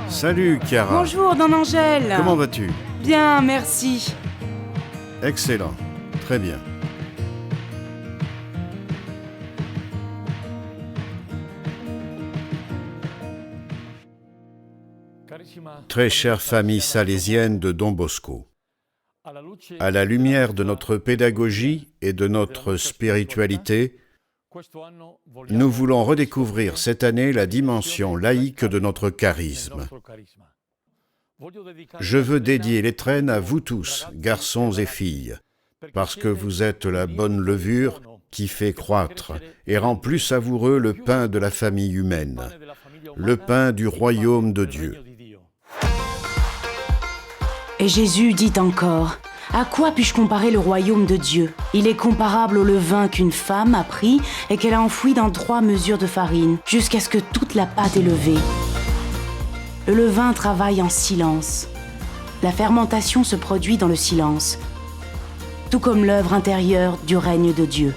Salut, Chiara. Bonjour, Don Angèle. Comment vas-tu? Bien, merci. Excellent. Très bien. Très chère famille salésienne de Don Bosco, à la lumière de notre pédagogie et de notre spiritualité, nous voulons redécouvrir cette année la dimension laïque de notre charisme. Je veux dédier l'étrenne à vous tous, garçons et filles, parce que vous êtes la bonne levure qui fait croître et rend plus savoureux le pain de la famille humaine, le pain du royaume de Dieu. Et Jésus dit encore, « À quoi puis-je comparer le royaume de Dieu? Il est comparable au levain qu'une femme a pris et qu'elle a enfoui dans 3 mesures de farine, jusqu'à ce que toute la pâte est levée. Le levain travaille en silence. La fermentation se produit dans le silence, tout comme l'œuvre intérieure du règne de Dieu. »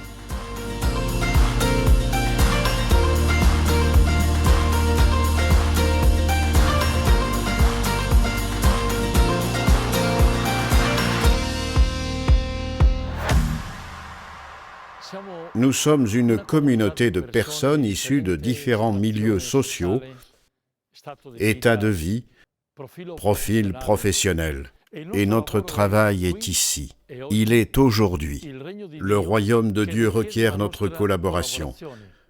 Nous sommes une communauté de personnes issues de différents milieux sociaux, états de vie, profils professionnels. Et notre travail est ici. Il est aujourd'hui. Le royaume de Dieu requiert notre collaboration.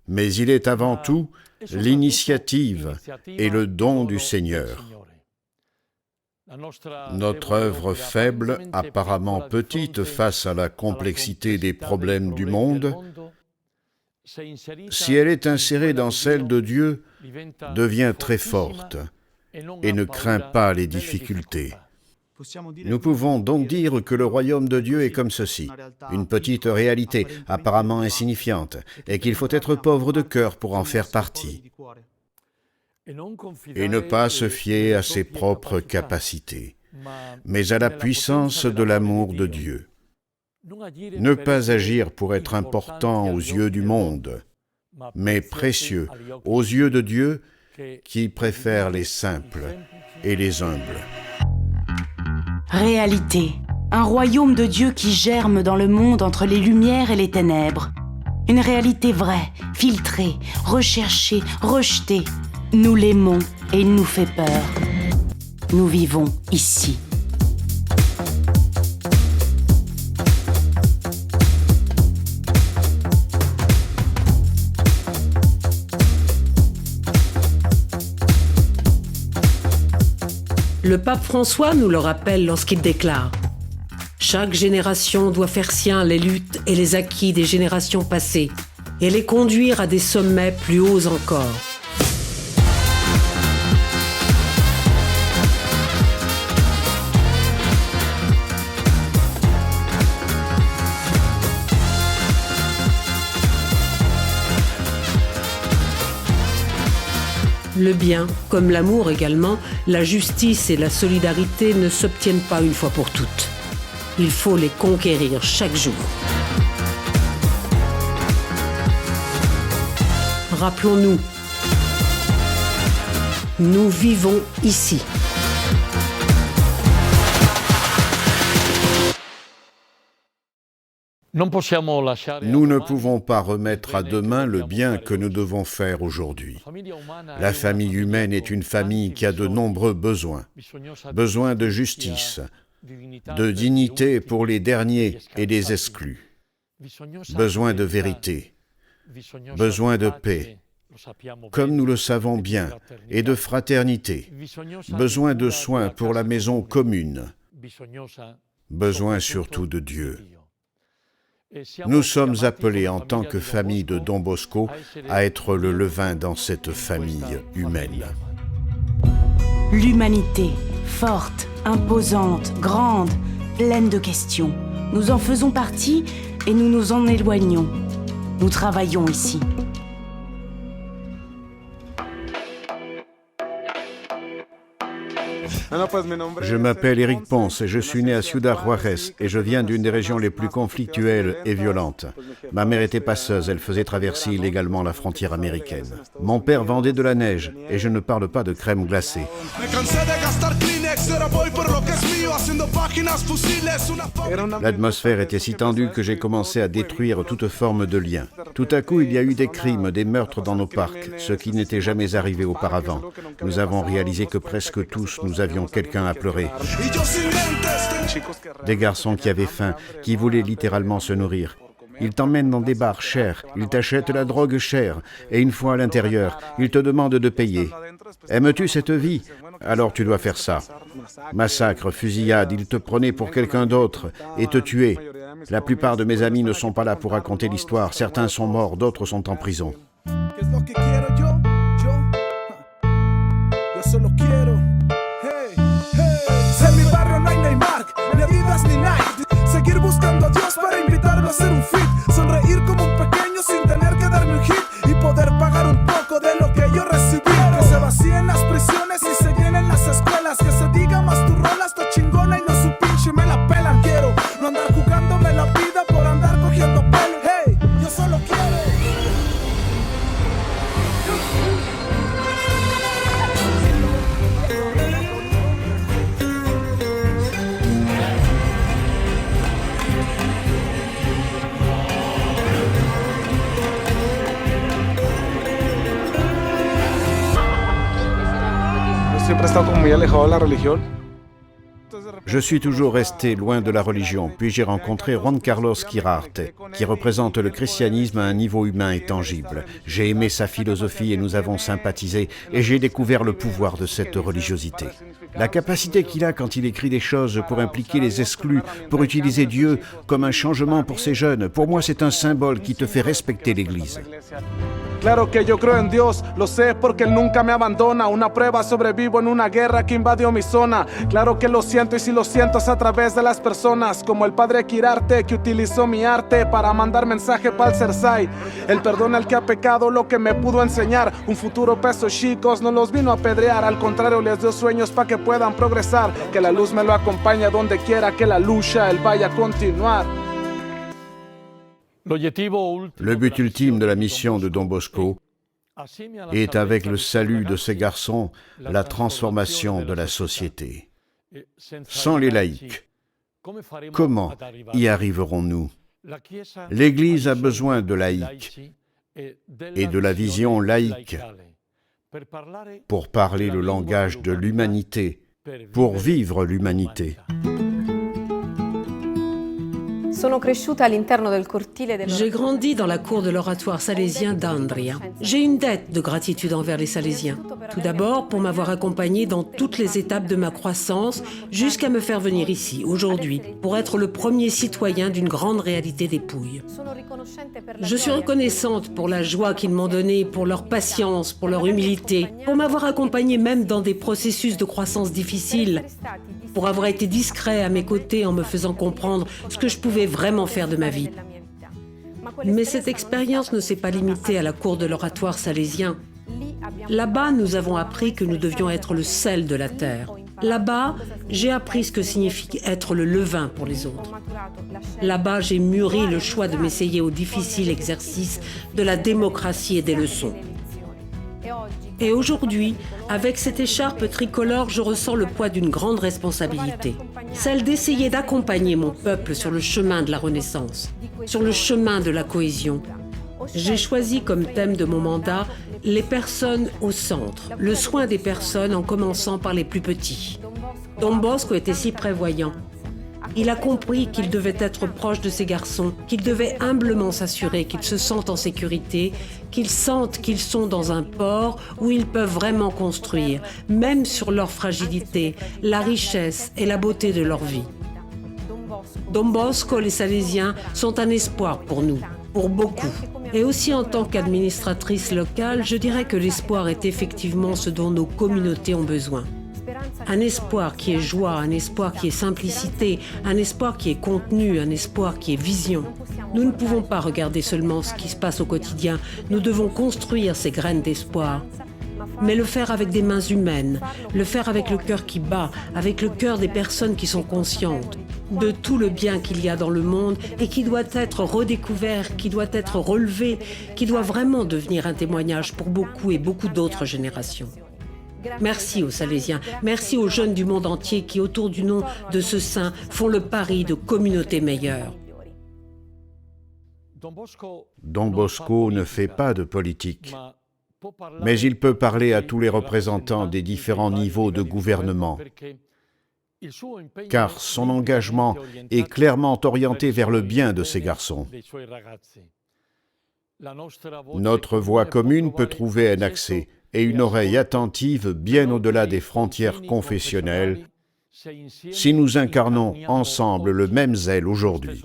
Mais il est avant tout l'initiative et le don du Seigneur. Notre œuvre faible, apparemment petite face à la complexité des problèmes du monde, si elle est insérée dans celle de Dieu, devient très forte et ne craint pas les difficultés. Nous pouvons donc dire que le royaume de Dieu est comme ceci, une petite réalité apparemment insignifiante, et qu'il faut être pauvre de cœur pour en faire partie. Et ne pas se fier à ses propres capacités, mais à la puissance de l'amour de Dieu. Ne pas agir pour être important aux yeux du monde, mais précieux aux yeux de Dieu qui préfère les simples et les humbles. Réalité, un royaume de Dieu qui germe dans le monde entre les lumières et les ténèbres. Une réalité vraie, filtrée, recherchée, rejetée. Nous l'aimons et il nous fait peur. Nous vivons ici. Le pape François nous le rappelle lorsqu'il déclare « Chaque génération doit faire sien les luttes et les acquis des générations passées et les conduire à des sommets plus hauts encore. » Le bien, comme l'amour également, la justice et la solidarité ne s'obtiennent pas une fois pour toutes. Il faut les conquérir chaque jour. Rappelons-nous, nous vivons ici. Nous ne pouvons pas remettre à demain le bien que nous devons faire aujourd'hui. La famille humaine est une famille qui a de nombreux besoins. Besoin de justice, de dignité pour les derniers et les exclus. Besoin de vérité, besoin de paix, comme nous le savons bien, et de fraternité. Besoin de soins pour la maison commune. Besoin surtout de Dieu. Nous sommes appelés en tant que famille de Don Bosco à être le levain dans cette famille humaine. L'humanité, forte, imposante, grande, pleine de questions. Nous en faisons partie, et nous nous en éloignons. Nous travaillons ici. Je m'appelle Eric Ponce et je suis né à Ciudad Juárez et je viens d'une des régions les plus conflictuelles et violentes. Ma mère était passeuse, elle faisait traverser illégalement la frontière américaine. Mon père vendait de la neige et je ne parle pas de crème glacée. L'atmosphère était si tendue que j'ai commencé à détruire toute forme de lien. Tout à coup, il y a eu des crimes, des meurtres dans nos parcs, ce qui n'était jamais arrivé auparavant. Nous avons réalisé que presque tous nous avions quelqu'un à pleurer. Des garçons qui avaient faim, qui voulaient littéralement se nourrir. Ils t'emmènent dans des bars chers, ils t'achètent la drogue chère, et une fois à l'intérieur, ils te demandent de payer. Aimes-tu cette vie? Alors tu dois faire ça. Massacre, fusillade, ils te prenaient pour quelqu'un d'autre et te tuaient. La plupart de mes amis ne sont pas là pour raconter l'histoire. Certains sont morts, d'autres sont en prison. Seguir buscando a Dios para invitarlo a hacer un fit. Sonreír como un pequeño sin tener que darme un hit. Y poder pagar un poco de lo que yo recibí. Que se vacíen las prisiones y se llenen las escuelas. Que se diga más tu rola está chingona y no su pinche me la pelan. Quiero no andar jugándome la vida por andar cogiendo pelo. Hey, yo solo quiero. Je suis toujours resté loin de la religion, puis j'ai rencontré Juan Carlos Quirarte, qui représente le christianisme à un niveau humain et tangible. J'ai aimé sa philosophie et nous avons sympathisé, et j'ai découvert le pouvoir de cette religiosité. La capacité qu'il a quand il écrit des choses pour impliquer les exclus, pour utiliser Dieu comme un changement pour ces jeunes, pour moi c'est un symbole qui te fait respecter l'Église. Claro que yo creo en Dios, lo sé porque Él nunca me abandona. Una prueba, sobrevivo en una guerra que invadió mi zona. Claro que lo siento y si lo siento es a través de las personas. Como el padre Quirarte que utilizó mi arte para mandar mensaje para el Cersei. Él perdona al que ha pecado lo que me pudo enseñar. Un futuro pesos chicos no los vino a apedrear. Al contrario les dio sueños para que puedan progresar. Que la luz me lo acompañe donde quiera que la lucha Él vaya a continuar. Le but ultime de la mission de Don Bosco est, avec le salut de ces garçons, la transformation de la société. Sans les laïcs, comment y arriverons-nous? L'Église a besoin de laïcs et de la vision laïque pour parler le langage de l'humanité, pour vivre l'humanité. J'ai grandi dans la cour de l'oratoire salésien d'Andria. J'ai une dette de gratitude envers les Salésiens. Tout d'abord pour m'avoir accompagné dans toutes les étapes de ma croissance jusqu'à me faire venir ici, aujourd'hui, pour être le premier citoyen d'une grande réalité des Pouilles. Je suis reconnaissante pour la joie qu'ils m'ont donnée, pour leur patience, pour leur humilité, pour m'avoir accompagné même dans des processus de croissance difficiles, pour avoir été discret à mes côtés en me faisant comprendre ce que je pouvais vraiment faire de ma vie. Mais cette expérience ne s'est pas limitée à la cour de l'oratoire salésien. Là-bas, nous avons appris que nous devions être le sel de la terre. Là-bas, j'ai appris ce que signifie être le levain pour les autres. Là-bas, j'ai mûri le choix de m'essayer au difficile exercice de la démocratie et des leçons. Et aujourd'hui, avec cette écharpe tricolore, je ressens le poids d'une grande responsabilité. Celle d'essayer d'accompagner mon peuple sur le chemin de la renaissance, sur le chemin de la cohésion. J'ai choisi comme thème de mon mandat les personnes au centre, le soin des personnes en commençant par les plus petits. Don Bosco était si prévoyant. Il a compris qu'il devait être proche de ces garçons, qu'il devait humblement s'assurer qu'ils se sentent en sécurité, qu'ils sentent qu'ils sont dans un port où ils peuvent vraiment construire, même sur leur fragilité, la richesse et la beauté de leur vie. Don Bosco, les Salésiens, sont un espoir pour nous, pour beaucoup. Et aussi en tant qu'administratrice locale, je dirais que l'espoir est effectivement ce dont nos communautés ont besoin. Un espoir qui est joie, un espoir qui est simplicité, un espoir qui est contenu, un espoir qui est vision. Nous ne pouvons pas regarder seulement ce qui se passe au quotidien, nous devons construire ces graines d'espoir. Mais le faire avec des mains humaines, le faire avec le cœur qui bat, avec le cœur des personnes qui sont conscientes de tout le bien qu'il y a dans le monde et qui doit être redécouvert, qui doit être relevé, qui doit vraiment devenir un témoignage pour beaucoup et beaucoup d'autres générations. Merci aux Salésiens, merci aux jeunes du monde entier qui, autour du nom de ce saint, font le pari de communautés meilleures. Don Bosco ne fait pas de politique, mais il peut parler à tous les représentants des différents niveaux de gouvernement, car son engagement est clairement orienté vers le bien de ces garçons. Notre voix commune peut trouver un accès et une oreille attentive bien au-delà des frontières confessionnelles si nous incarnons ensemble le même zèle aujourd'hui.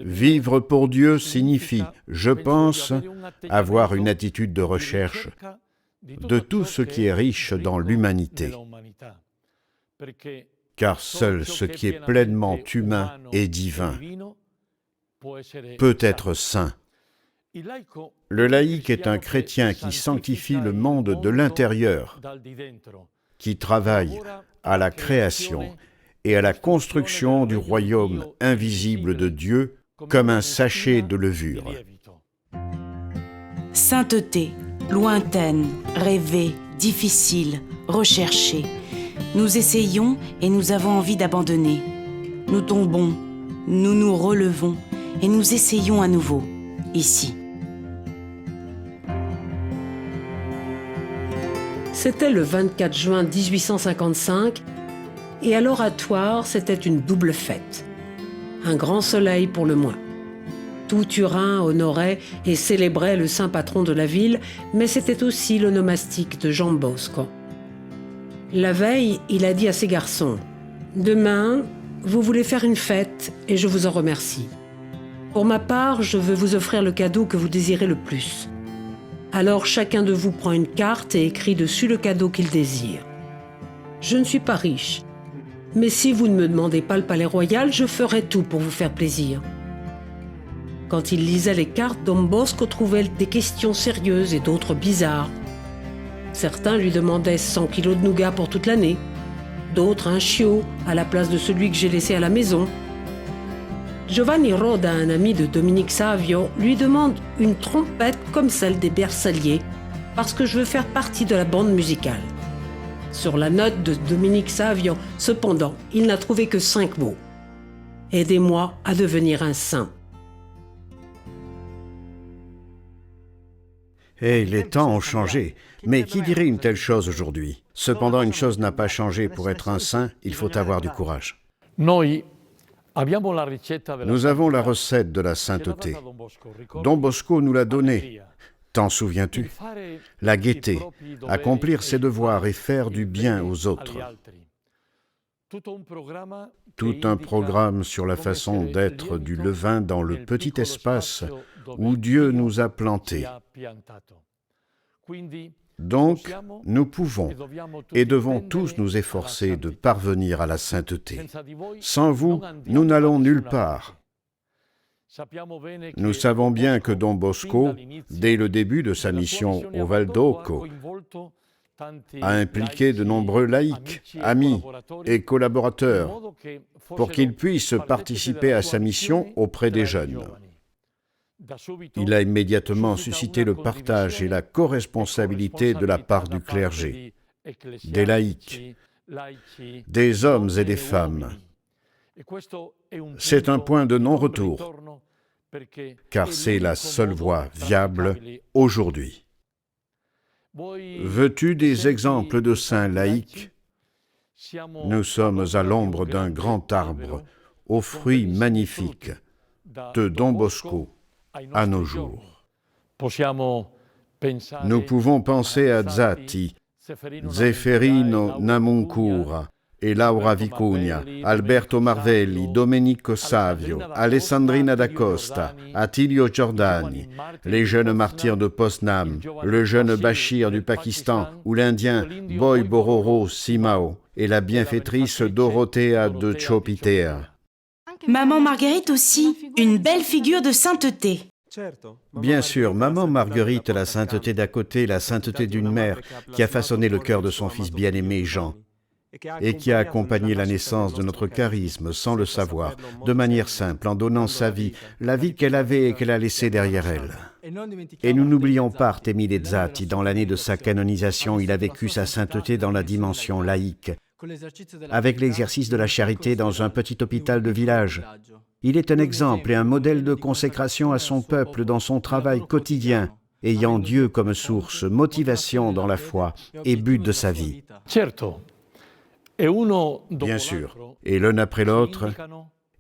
Vivre pour Dieu signifie, je pense, avoir une attitude de recherche de tout ce qui est riche dans l'humanité, car seul ce qui est pleinement humain et divin peut être saint. Le laïc est un chrétien qui sanctifie le monde de l'intérieur, qui travaille à la création et à la construction du royaume invisible de Dieu comme un sachet de levure. Sainteté, lointaine, rêvée, difficile, recherchée. Nous essayons et nous avons envie d'abandonner. Nous tombons, nous nous relevons et nous essayons à nouveau, ici. C'était le 24 juin 1855 et à l'Oratoire, c'était une double fête. Un grand soleil pour le moins. Tout Turin honorait et célébrait le saint patron de la ville, mais c'était aussi l'onomastique de Jean Bosco. La veille, il a dit à ses garçons « Demain, vous voulez faire une fête et je vous en remercie. Pour ma part, je veux vous offrir le cadeau que vous désirez le plus. Alors chacun de vous prend une carte et écrit dessus le cadeau qu'il désire. Je ne suis pas riche, mais si vous ne me demandez pas le palais royal, je ferai tout pour vous faire plaisir. » Quand il lisait les cartes, Don Bosco trouvait des questions sérieuses et d'autres bizarres. Certains lui demandaient 100 kilos de nougat pour toute l'année, d'autres un chiot à la place de celui que j'ai laissé à la maison. Giovanni Roda, un ami de Dominique Savio, lui demande une trompette comme celle des Bersaglier, parce que je veux faire partie de la bande musicale. Sur la note de Dominique Savio, cependant, il n'a trouvé que 5 mots. « Aidez-moi à devenir un saint. » Les temps ont changé, mais qui dirait une telle chose aujourd'hui? Cependant, une chose n'a pas changé. Pour être un saint, il faut avoir du courage. Nous avons la recette de la sainteté. Don Bosco nous l'a donnée. T'en souviens-tu? La gaieté, accomplir ses devoirs et faire du bien aux autres. Tout un programme sur la façon d'être du levain dans le petit espace où Dieu nous a plantés. Donc, nous pouvons et devons tous nous efforcer de parvenir à la sainteté. Sans vous, nous n'allons nulle part. Nous savons bien que Don Bosco, dès le début de sa mission au Val d'Occo, a impliqué de nombreux laïcs, amis et collaborateurs pour qu'ils puissent participer à sa mission auprès des jeunes. Il a immédiatement suscité le partage et la corresponsabilité de la part du clergé, des laïcs, des hommes et des femmes. C'est un point de non-retour, car c'est la seule voie viable aujourd'hui. Veux-tu des exemples de saints laïcs? Nous sommes à l'ombre d'un grand arbre, aux fruits magnifiques, de Don Bosco à nos jours. Nous pouvons penser à Zatti, Zefferino Namuncura, et Laura Vicuña, Alberto Marvelli, Domenico Savio, Alessandrina d'Acosta, Attilio Giordani, les jeunes martyrs de Poznan, le jeune Bachir du Pakistan ou l'Indien Boy Bororo Simao et la bienfaitrice Dorothea de Chopitea. Maman Marguerite aussi, une belle figure de sainteté. Bien sûr, maman Marguerite, la sainteté d'à côté, la sainteté d'une mère qui a façonné le cœur de son fils bien-aimé Jean et qui a accompagné la naissance de notre charisme sans le savoir, de manière simple, en donnant sa vie, la vie qu'elle avait et qu'elle a laissée derrière elle. Et nous n'oublions pas Artemide Zatti, dans l'année de sa canonisation, il a vécu sa sainteté dans la dimension laïque, avec l'exercice de la charité dans un petit hôpital de village. Il est un exemple et un modèle de consécration à son peuple dans son travail quotidien, ayant Dieu comme source, motivation dans la foi et but de sa vie. Bien sûr, et l'un après l'autre,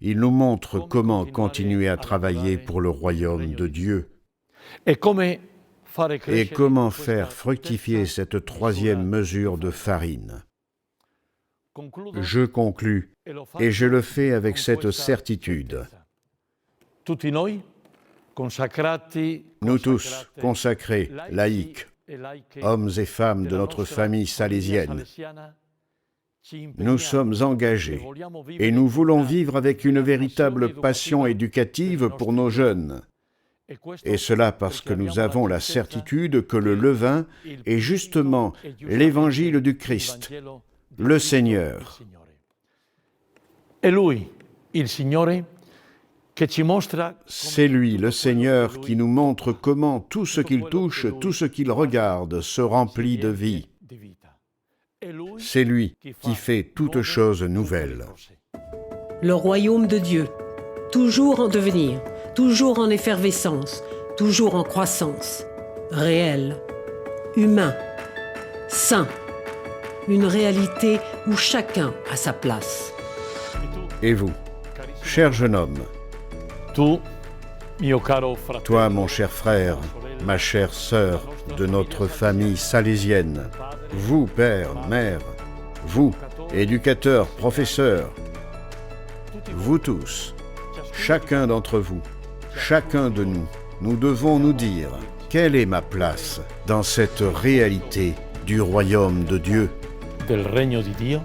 il nous montre comment continuer à travailler pour le royaume de Dieu et comment faire fructifier cette troisième mesure de farine. Je conclus, et je le fais avec cette certitude. Nous tous, consacrés, laïcs, hommes et femmes de notre famille salésienne, nous sommes engagés et nous voulons vivre avec une véritable passion éducative pour nos jeunes. Et cela parce que nous avons la certitude que le levain est justement l'évangile du Christ, le Seigneur. C'est lui, le Seigneur, qui nous montre comment tout ce qu'il touche, tout ce qu'il regarde, se remplit de vie. C'est lui qui fait toutes choses nouvelles. Le royaume de Dieu, toujours en devenir, toujours en effervescence, toujours en croissance, réel, humain, saint, une réalité où chacun a sa place. Et vous, cher jeune homme, toi, mon cher frère, ma chère sœur de notre famille salésienne, vous, père, mère, vous, éducateurs, professeurs, vous tous, chacun d'entre vous, chacun de nous, nous devons nous dire quelle est ma place dans cette réalité du royaume de Dieu. Del regno di Dio.